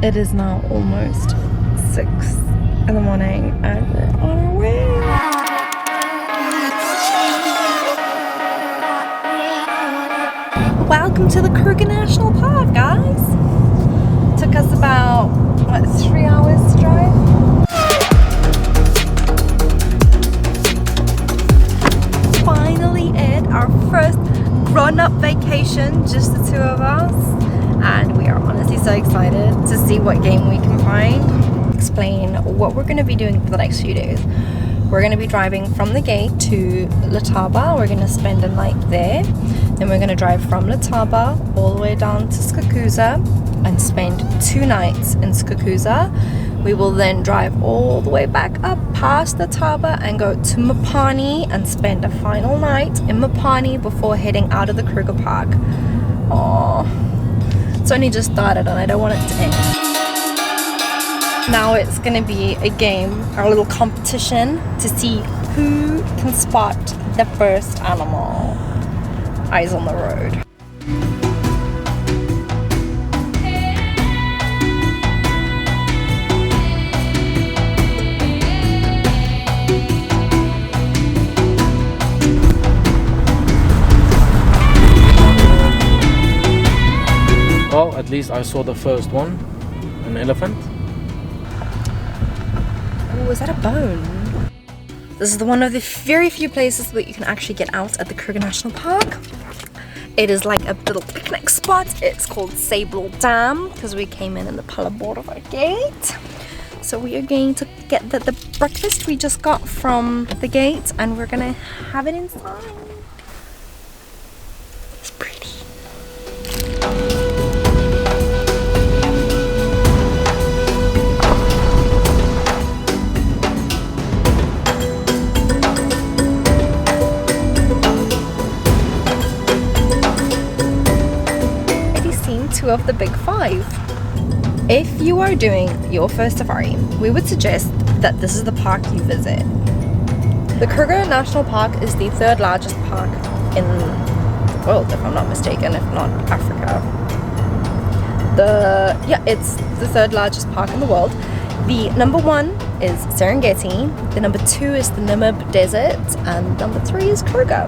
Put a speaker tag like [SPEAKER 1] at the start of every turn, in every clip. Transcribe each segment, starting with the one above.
[SPEAKER 1] It is now almost 6 in the morning and we're on our way. Welcome to the Kruger National Park, guys. Took us about, what, 3 hours to drive? Finally our first grown-up vacation, just the two of us. And we are honestly so excited to see what game we can find. Explain what we're going to be doing for the next few days. We're going to be driving from the gate to Letaba. We're going to spend a night there. Then we're going to drive from Letaba all the way down to Skukuza and spend 2 nights in Skukuza. We will then drive all the way back up past Letaba and go to Mopani and spend a final night in Mopani before heading out of the Kruger Park. Aww. It's only just started and I don't want it to end. Now it's going to be a game, a little competition to see who can spot the first animal. Eyes on the road.
[SPEAKER 2] Well, at least I saw the first one, an elephant.
[SPEAKER 1] Oh, is that a bone? This is one of the very few places that you can actually get out at the Kruger National Park. It is like a little picnic spot. It's called Sable Dam because we came in the paddleboard of our gate. So we are going to get the breakfast we just got from the gate and we're gonna have it inside. It's pretty. Two of the big 5. If you are doing your first safari, we would suggest that this is the park you visit. The Kruger National Park is the 3rd largest park in the world, if I'm not mistaken, if not Africa. It's the 3rd largest park in the world. The number 1 is Serengeti, the number 2 is the Namib Desert, and number 3 is Kruger.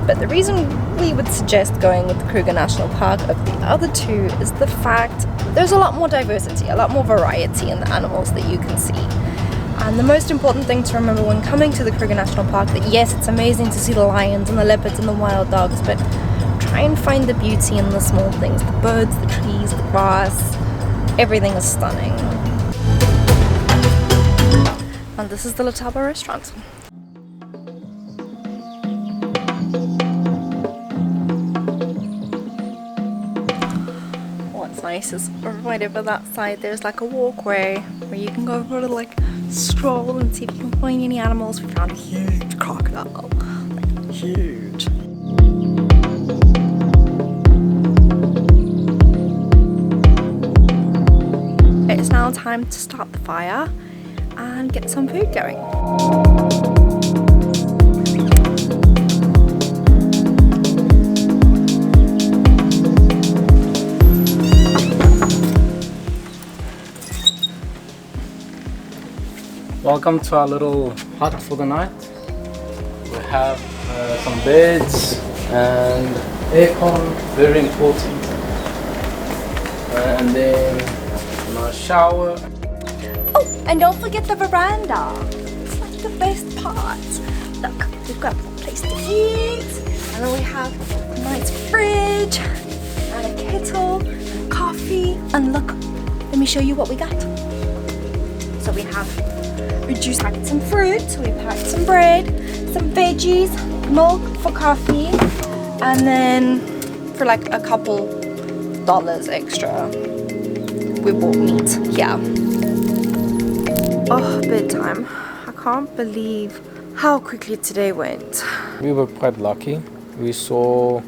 [SPEAKER 1] But the reason we would suggest going with the Kruger National Park of the other 2 is the fact there's a lot more diversity, a lot more variety in the animals that you can see. And the most important thing to remember when coming to the Kruger National Park, that yes, it's amazing to see the lions and the leopards and the wild dogs, but try and find the beauty in the small things, the birds, the trees, the grass. Everything is stunning. And this is the Letaba restaurant. Nice is right over that side there's like a walkway where you can go for a little like stroll and see if you can find any animals. We found a huge crocodile, like huge. It's now time to start the fire and get some food going.
[SPEAKER 2] Welcome to our little hut for the night. We have some beds and aircon, very important. And then a nice shower.
[SPEAKER 1] Oh, and don't forget the veranda. It's like the best part. Look, we've got a place to eat, and then we have a nice fridge, and a kettle, coffee, and look, let me show you what we got. So we just packed some fruit, we packed some bread, some veggies, milk for coffee, and then for like a couple dollars extra, we bought meat. Yeah. Oh, bedtime. I can't believe how quickly today went.
[SPEAKER 2] We were quite lucky. We saw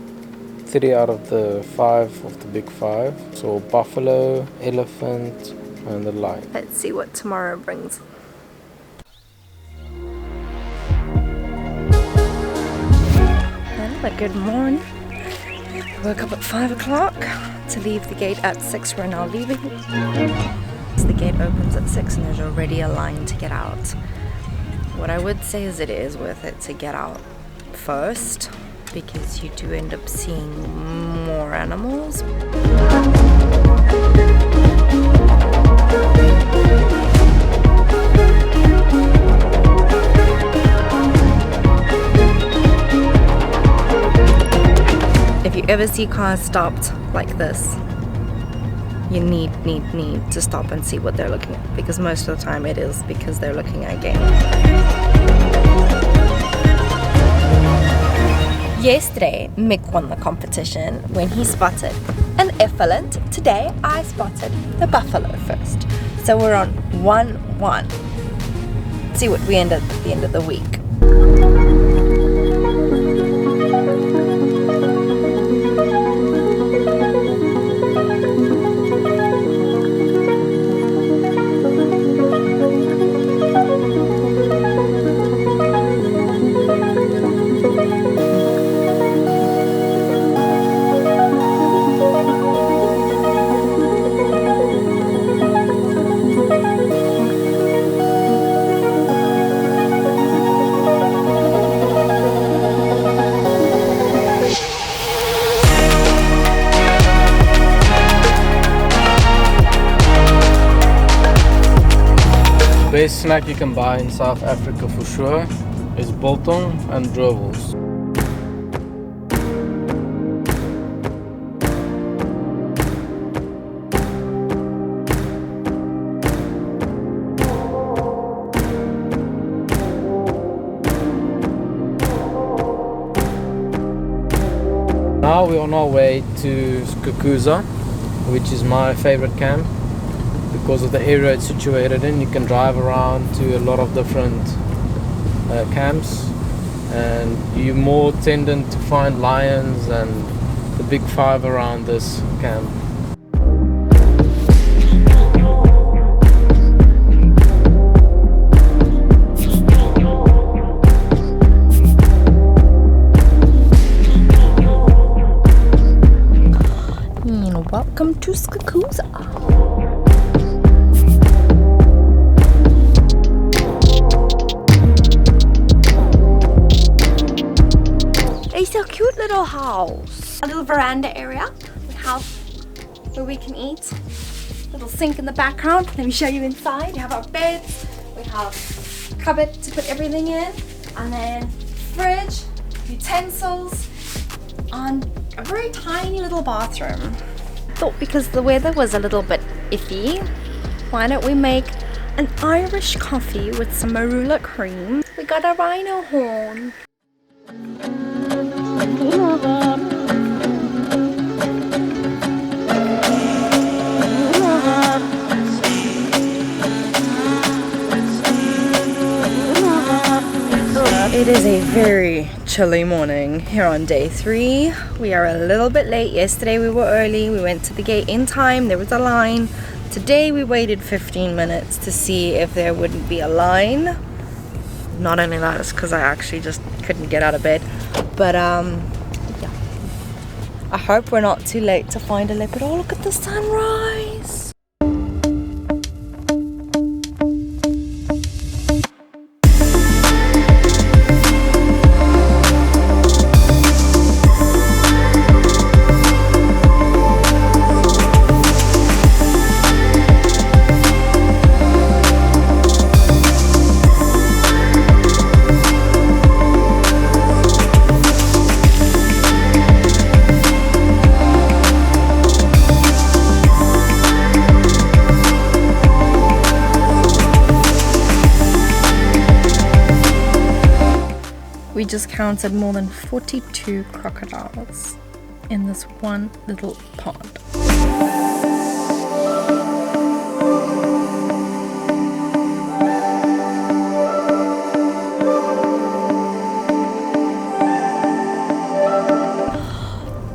[SPEAKER 2] 3 out of the 5 of the big 5. So buffalo, elephant, and the lion.
[SPEAKER 1] Let's see what tomorrow brings. Good morning. Woke up at 5 o'clock to leave the gate at 6. We're now leaving. So the gate opens at 6 and there's already a line to get out. What I would say is it is worth it to get out first because you do end up seeing more animals. If you ever see cars stopped like this, you need to stop and see what they're looking at, because most of the time it is because they're looking at game. Yesterday, Mick won the competition when he spotted an ephant. Today, I spotted the buffalo first. So we're on 1-1. See what we end at the end of the week.
[SPEAKER 2] Best snack you can buy in South Africa for sure is biltong and drowels. Now we're on our way to Skukuza, which is my favorite camp. Because of the area it's situated in, you can drive around to a lot of different camps, and you're more tendent to find lions and the big five around this camp.
[SPEAKER 1] Welcome to Skukuza. It's a cute little house. A little veranda area. We have where we can eat. Little sink in the background. Let me show you inside. We have our beds. We have a cupboard to put everything in. And then fridge, utensils, and a very tiny little bathroom. Thought because the weather was a little bit iffy, why don't we make an Irish coffee with some marula cream. We got a rhino horn. It is a very chilly morning here on day 3. We are a little bit late. Yesterday we were early. We went to the gate in time. There was a line. Today we waited 15 minutes to see if there wouldn't be a line. Not only that, it's because I actually just couldn't get out of bed. But yeah. I hope we're not too late to find a leopard. Oh, look at the sunrise. We just counted more than 42 crocodiles in this one little pond.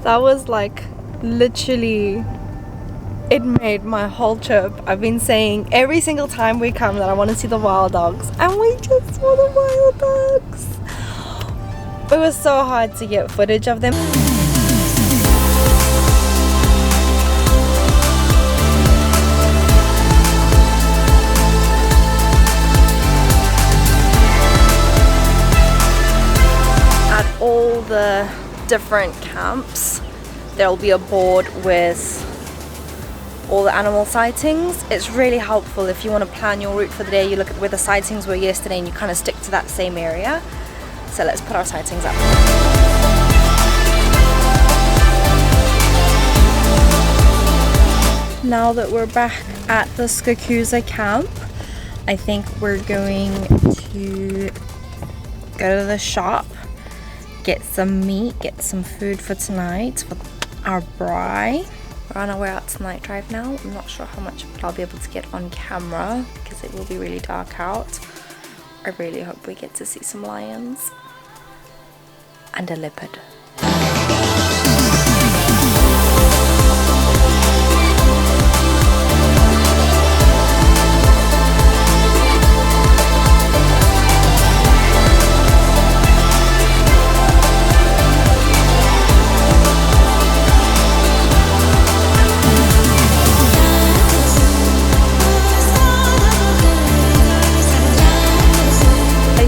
[SPEAKER 1] That was like literally, it made my whole trip. I've been saying every single time we come that I want to see the wild dogs, and we just saw the wild dogs. It was so hard to get footage of them. different camps. There'll be a board with all the animal sightings. It's really helpful if you want to plan your route for the day. You look at where the sightings were yesterday and you kind of stick to that same area. So let's put our sightings up. Now that we're back at the Skukuza camp, I think we're going to go to the shop, get some meat, get some food for tonight for our braai. We're on our way out tonight drive now. I'm not sure how much I'll be able to get on camera because it will be really dark out. I really hope we get to see some lions and a leopard.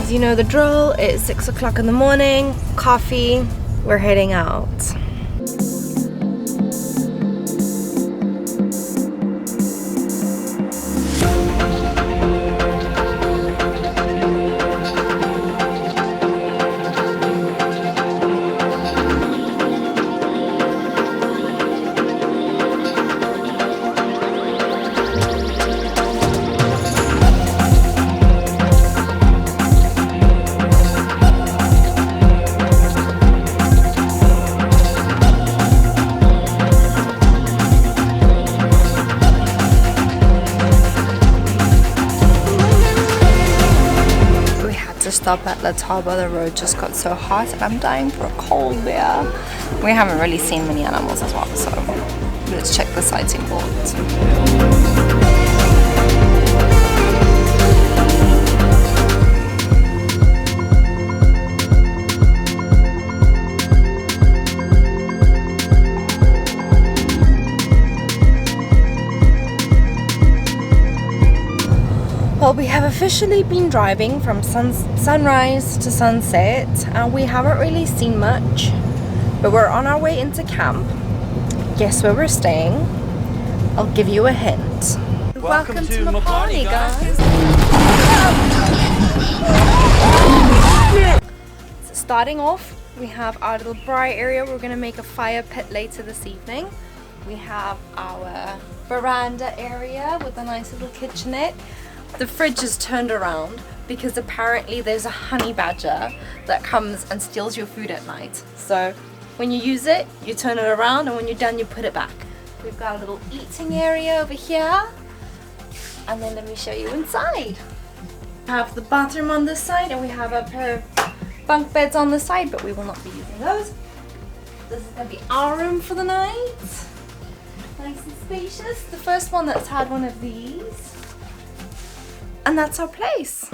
[SPEAKER 1] You know the drill. It's 6 o'clock in the morning, coffee, we're heading out. Stop at Letaba. The road just got so hot and I'm dying for a cold beer. We haven't really seen many animals as well, so let's check the sighting boards. Well, we have officially been driving from sunrise to sunset and we haven't really seen much, but we're on our way into camp. Guess where we're staying? I'll give you a hint. Welcome to Mopani, guys. So starting off, we have our little braai area. We're going to make a fire pit later this evening. We have our veranda area with a nice little kitchenette. The fridge is turned around because apparently there's a honey badger that comes and steals your food at night. So when you use it, you turn it around, and when you're done, you put it back. We've got a little eating area over here. And then let me show you inside. We have the bathroom on this side and we have a pair of bunk beds on the side, but we will not be using those. This is going to be our room for the night. Nice and spacious. The first one that's had one of these. And that's our place.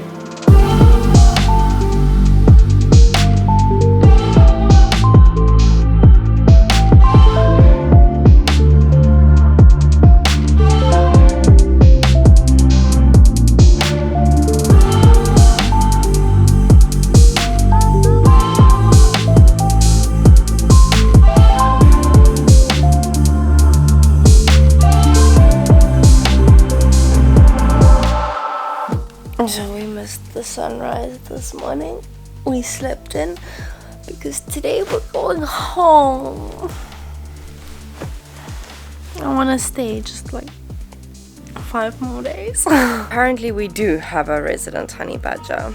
[SPEAKER 1] So we missed the sunrise this morning. We slept in because today we're going home. I want to stay just like 5 more days. Apparently we do have a resident honey badger.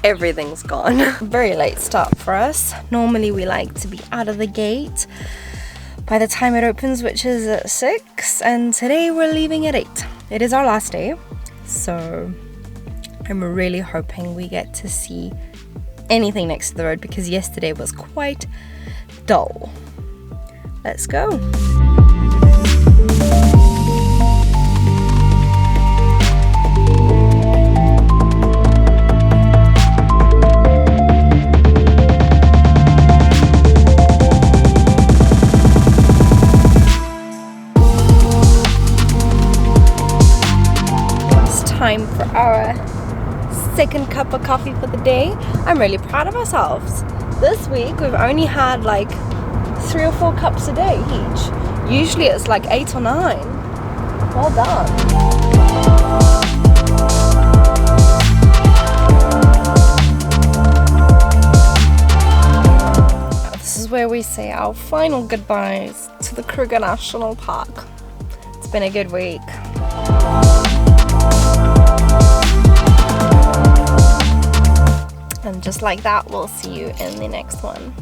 [SPEAKER 1] Everything's gone. Very late start for us. Normally we like to be out of the gate by the time it opens, which is at 6, and today we're leaving at 8. It is our last day, so I'm really hoping we get to see anything next to the road because yesterday was quite dull. Let's go. Time for our second cup of coffee for the day. I'm really proud of ourselves. This week we've only had like 3 or 4 cups a day each. Usually it's like 8 or 9. Well done. This is where we say our final goodbyes to the Kruger National Park. It's been a good week. And just like that, we'll see you in the next one.